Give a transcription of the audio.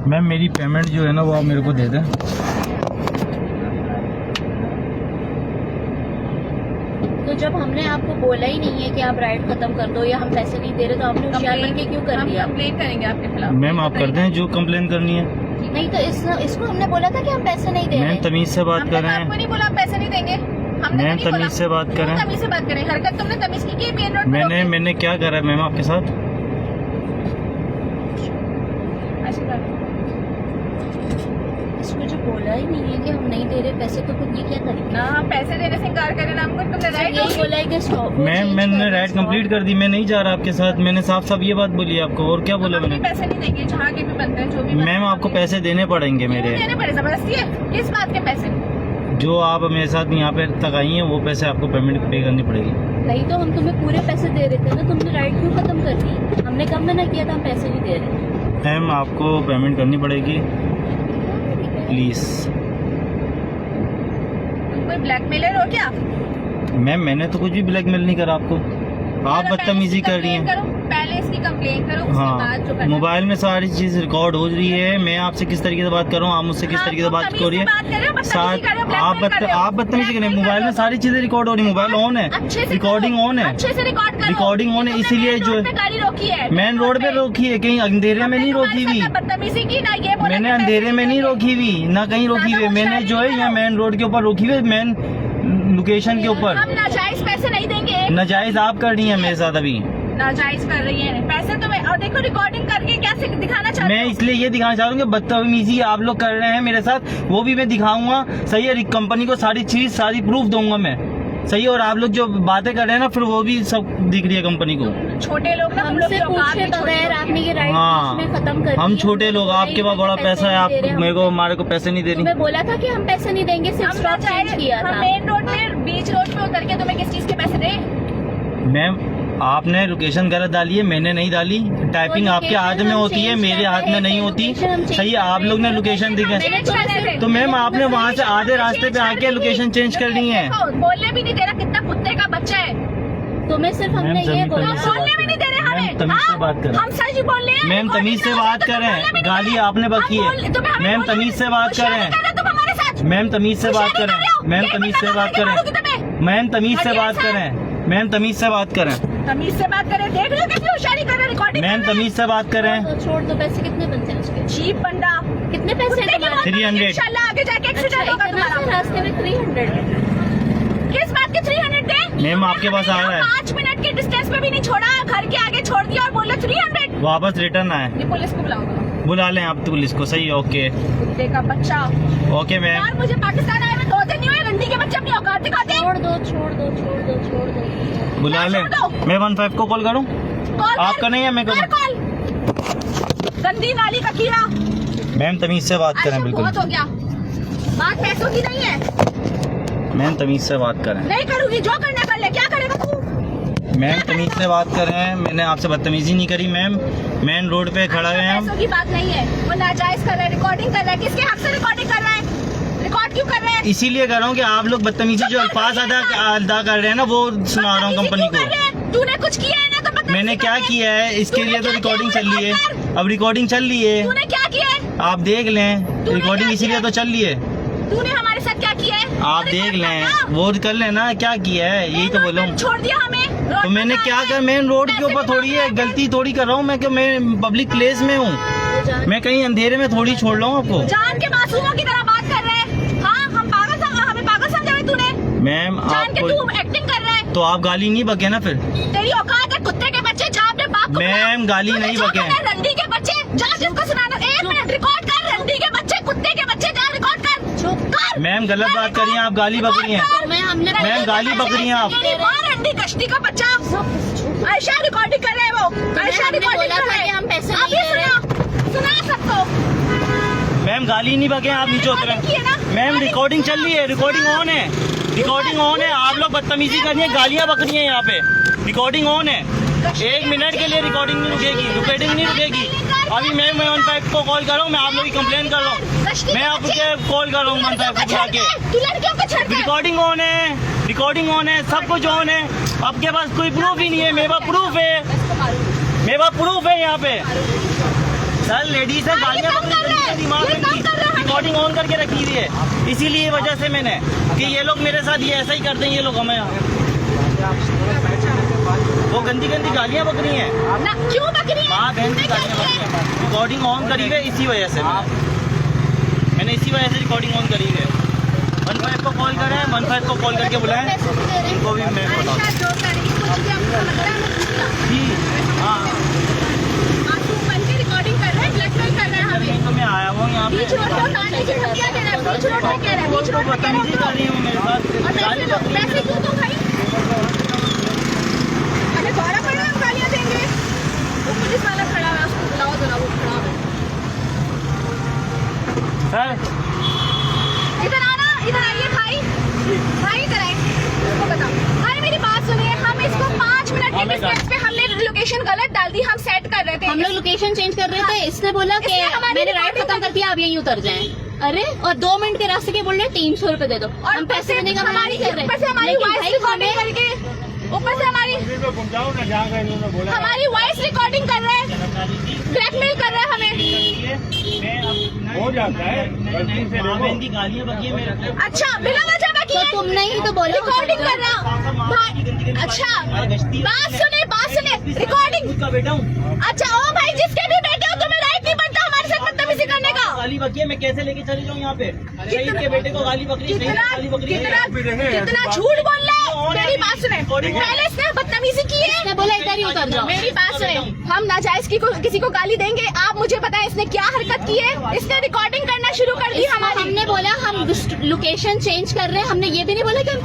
Ma'am मेरी payment जो है ना वो आप मेरे को दे दें। तो जब हमने आपको बोला ही नहीं है कि आप राइड खत्म कर दो या हम पैसे नहीं दे रहे तो आपने होशियार बन के क्यों कर दिया? कंप्लेंट करेंगे आपके खिलाफ। मैम आप कर दें जो कंप्लेन करनी है। नहीं तो इसको हमने बोला था कि हम पैसे नहीं दे मैम रहे। तमीज से बात कर रहे आपको हैं। नहीं बोला आप पैसे नहीं देंगे। हमने मैम तो नहीं बोला। तमीज से बात करें। तमीज से बात करें। हरकत तुमने तमीज की मेन रोड पे मैंने क्या करा है मैम आपके साथ? इसको जो बोला ही नहीं है कि हम नहीं दे रहे पैसे तो फिर ये क्या करेंगे? ना हम पैसे देने से इनकार करें ना हमको तुमने राइट यही बोला है कि स्टॉप। मैम मैंने राइड कंप्लीट कर दी, मैं नहीं जा रहा आपके साथ। मैंने साफ साफ ये बात बोली आपको, और क्या बोला मैंने? पैसे नहीं देंगे जहाँ के भी बनते हैं जो भी। मैम आपको पैसे देने पड़ेंगे मेरे। देने पड़े जबरदस्ती है। किस बात के पैसे? जो आप मेरे साथ यहाँ पे तक आई हैं वो पैसे आपको पेमेंट पे करनी पड़ेगी। नहीं तो हम तुम्हें पूरे पैसे दे रहे थे ना, तुमने राइड क्यों खत्म कर दी? हमने कब मना किया था हम पैसे नहीं दे रहे? मैम आपको पेमेंट करनी पड़ेगी प्लीज। तुम कोई ब्लैकमेलर हो क्या? मैम मैंने तो कुछ भी ब्लैकमेल नहीं करा आपको, आप बदतमीजी कर रही हैं। पहले इसकी कंप्लेन करो उसके बाद जो हाँ, करना है। मोबाइल में सारी चीज रिकॉर्ड हो रही है। मैं आपसे किस तरीके से बात कर रहा हूँ, आप मुझसे किस तरीके से बात हो रही है। आप बदतमीजी करें। मोबाइल में सारी चीजें रिकॉर्ड हो रही है। मोबाइल ऑन है, रिकॉर्डिंग ऑन है, अच्छे से रिकॉर्ड करो। रिकॉर्डिंग ऑन है, इसीलिए जो गाड़ी रोकी है मेन रोड पे रोकी है, कहीं अंधेरे में नहीं रोकी हुई। बदतमीजी की ना ये बोला मैंने कि अंधेरे पैसे में नहीं रोकी हुई, ना कहीं रोकी हुई। मैंने जो है यहाँ मेन रोड के ऊपर रोकी हुई, मेन लोकेशन के ऊपर। हम नाजायज पैसे नहीं देंगे। नाजायज आप कर रही हैं मेरे साथ अभी। नाजायज कर रही है पैसे तो मैं, और देखो रिकॉर्डिंग करके क्या दिखाना चाहती मैं इसलिए ये दिखाना चाह रहा हूँ कि बदतमीजी आप लोग कर रहे हैं मेरे साथ, वो भी मैं दिखाऊंगा। सही है, कंपनी को सारी चीज सारी प्रूफ दूंगा मैं। सही है, और आप लोग जो बातें कर रहे हैं ना फिर वो भी सब दिख रही है कंपनी को। छोटे लोग ना हम लोग हमसे की औकात पूछे भी छोटी बगैर आपने ये राइड हाँ, में खत्म कर हम दी। छोटे लोग, आपके पास बड़ा पैसा है, आप मेरे को हमारे को पैसे नहीं दे रही। मैं बोला था कि हम पैसे नहीं देंगे, सिर्फ हम स्टॉप चेंज किया हम था। मेन रोड पे बीच रोड पे उतर के तुम्हें किस चीज के पैसे दे? मैम आपने लोकेशन गलत डाली है, मैंने नहीं डाली। टाइपिंग आपके हाथ में होती है, मेरे हाथ में नहीं होती। सही है, आप लोग ने लोकेशन दिखे तो मैम आपने वहाँ से आधे रास्ते पे आके लोकेशन चेंज कर ली है। बोलने भी नहीं दे रहा, कितना कुत्ते का बच्चा है। तो मैं सिर्फ हमने ये बोला। बोलने भी नहीं दे रहे हमें। तमीज से बात करें। हम सच ही बोल रहे हैं। मैम तमीज से बात करें, गाली आपने बकी है। मैम तमीज से बात करें। मैम तमीज से बात करें। मैम तमीज से बात करें। मैम तमीज से बात करें। मैम तमीज से बात करें। तमीज से बात करें। देख लो कितनी होशियारी कर रहे हैं, रिकॉर्डिंग। मैम तमीज से बात करें। तो छोड़ दो, पैसे कितने बनते हैं उसके? चीप बंदा। कितने पैसे हैं तुम्हारे? 300। इंशाल्लाह आगे जाके एक्सीडेंट होगा तुम्हारा। रास्ते में 300 है। किस बात के 300 दे? मैम आपके पास आ रहा है। 5 मिनट के डिस्टेंस पे भी नहीं छोड़ा, घर के आगे छोड़ दिया और बोले 300। वापस रिटर्न आए। ये पुलिस को बुलाऊंगा। बुला लें आप पुलिस को। सही है, ओके कुत्ते का बच्चा। Okay ma'am. यार मुझे पाकिस्तान आए हुए 2 दिन नहीं हुए, रंडी के बच्चे अपनी औकात दिखाते हैं। छोड़ दो, छोड़ दो, छोड़ दो, छोड़ दो। बुला लें। मैं 15 को कॉल करूं? कॉल आप का नहीं है, मैं करूं? कॉल। गंदी नाली का कीड़ा। मैम तमीज से बात करें। बिल्कुल बहुत हो गया, बात पैसों की नहीं है। मैम तमीज से बात करें। नहीं करूंगी, जो करना कर ले। क्या करेगा तू? मैम तमीज से बात करें, मैंने आपसे बदतमीजी नहीं करी। मैम मेन रोड पे खड़ा हुए हैं हम। पैसों की बात नहीं है, वो नाजायज कर रहा है, रिकॉर्डिंग कर रहा है। किसके हक से रिकॉर्डिंग कर रहा है? रिकॉर्ड क्यों कर रहा है? इसीलिए कर रहा हूँ कि आप लोग बदतमीजी जो अल्फाज अदा कर रहे हैं ना वो सुना रहा हूँ कंपनी को। तूने कुछ किया है ना? तो मैंने क्या किया है इसके लिए तो रिकॉर्डिंग चल रही है। अब रिकॉर्डिंग चल रही है, तूने क्या किया है? आप देख लें। रिकॉर्डिंग इसीलिए तो चल रही है। तूने हमारे साथ क्या किया है? आप देख लें, वो कर लेना क्या किया है, यही तो बोला हूँ। छोड़ दिया हमें। तो मैंने क्या कर, मेन रोड के ऊपर थोड़ी है, गलती थोड़ी कर रहा हूँ मैं कि मैं पब्लिक प्लेस में हूँ। मैं कहीं अंधेरे में थोड़ी छोड़ रहा हूँ आपको। जान के मासूमों की तरह बात कर रहे हैं। हाँ, हम पागल समझा, हमें पागल समझा है तूने। मैम जान के आपको तू एक्टिंग कर रहा है। तो आप गाली नहीं बके ना फिर? तेरी औकात है कुत्ते के बच्चे, जा अपने बाप को बुला। मैम गाली नहीं जो बके। करना है, रंडी के बच्चे, जा जिसको सुनाना। 1 मिनट रिकॉर्ड कर। रंडी के बच्चे, कुत्ते के बच्चे, जा रिकॉर्ड कर। कर। मैम गलत बात कर रही हैं आप, गाली बक रही हैं। मैम गाली बक रही हैं आप। तेरी माँ रंडी कश्ती का बच्चा। आयशा रिकॉर्डिंग कर रहे हैं वो। आयशा रिकॉर्डिंग कर रहे हैं। हम पैसे आप नहीं ये दे रहे। सुना सबको। मैम गाली नहीं बके, आप नीचे उतरें। मैम रिकॉर्डिंग चल रही है, रिकॉर्डिंग ऑन है, रिकॉर्डिंग ऑन है। आप लोग बदतमीजी कर रही हैं, गालियाँ बक रही हैं यहाँ पे। रिकॉर्डिंग ऑन है, 1 मिनट के लिए रिकॉर्डिंग नहीं रुकेगी, रिकॉर्डिंग नहीं रुकेगी। अभी मैं 15 को कॉल कर रहा हूँ, मैं आप लोग की कंप्लेन कर रहा हूँ। मैं आपके कॉल कर रहा हूँ 15 को बुला के। तू लड़कियों को छेड़ता है। रिकॉर्डिंग ऑन है, रिकॉर्डिंग ऑन है, सब कुछ ऑन है। आपके पास कोई प्रूफ ही नहीं है, मेरे पास प्रूफ है, मेरे पास प्रूफ है यहाँ पे। सर लेडीज है, गालियाँ है, दिमाग ये में काम कर रहा है। रिकॉर्डिंग ऑन करके रखी हुई है, इसीलिए वजह से मैंने कि ये लोग मेरे साथ ये ऐसा ही करते हैं, ये लोग हमें वो गंदी गंदी गालियां बक रही हैं, ना क्यों बक रही है? माँ बहन की गालियां बक रही हैं। रिकॉर्डिंग ऑन करी हुई है इसी वजह से मैंने इसी वजह से रिकॉर्डिंग ऑन करी हुई है। 15 को कॉल करा है, 15 को कॉल करके बुलाया है, इनको भी मैं बता अच्छा, जो करेगी कुछ भी हमको लग रहा है, हमें पूछना। जी हाँ मासूम बन के रिकॉर्डिंग कर रहे हैं, ब्लैकमेल कर रहे हैं हमें। तो मैं आया हूँ यहाँ पे बीच रोड पर लाने की धमकियां दे रहे हैं, बीच रोड पे कह रहे हैं, बीच रोड पे कह रहे बदतमीजी कर रही हूँ मेरे हैं। और साथ, गाली बक रही पैसे है। क्यों तो भाई? हमें दोबारा पड़ा हम गालियां देंगे। वो पुलिस वाला खड़ा है, उसको बुलाओ जरा, वो खड़ा है। सर इधर आना, इधर आइए भाई, भाई इधर आए, इसको बताओ भाई, मेरी बात सुनिए। हम इसको 5 मिनट के डिस्टेंस पे हमने लोकेशन गलत डाल दी, हम सेट कर रहे थे। हम लोग लोकेशन चेंज कर रहे थे, इसने बोला कि इसने हमारी मैंने राइड recording खत्म कर दिया, आप यहीं उतर जाएं। अरे और 2 मिनट के रास्ते के बोल रहे 300 रुपए दे दो, और हम पैसे देने का मना हमारी नहीं कर रहे। ऊपर से हमारी लेकिन वॉइस भाई रिकॉर्डिंग हमें करके, ऊपर से हमारी वॉइस रिकॉर्डिंग कर रहे हैं, ब्लैकमेल कर रहे हैं हमें। हो जाता है, माँ बहन की गालियाँ बकी है मेरे को। अच्छा, बिना वजह बकी तो है, तुमने ही तो बोला रिकॉर्डिंग कर रहा भाई। अच्छा, बात सुने, रिकॉर्डिंग। का बेटा हूँ, अच्छा, ओ भाई, जिसके भी बेटे हो, तुम्हें राइट नहीं बनता हमारे साथ बदतमीजी करने का। गाली बकी है, मैं कैसे लेके चले जाऊँ यहाँ पे? शहीद के बेटे को गाली बकरी, शहीद को गाली बकरी कितना झूठ बोल रहा है। मेरी बात सुने, पहले इसने बदतमीजी की है। इसने बोला इधर ही उतर जाओ। मेरी बात सुने, हम नाजायज किसी को गाली देंगे? आप मुझे बताएं इसने क्या हरकत की है? इसने रिकॉर्डिंग करना शुरू कर दी हमारी। हमने बोला हम लोकेशन चेंज कर रहे हैं, हमने ये भी नहीं बोला कि हम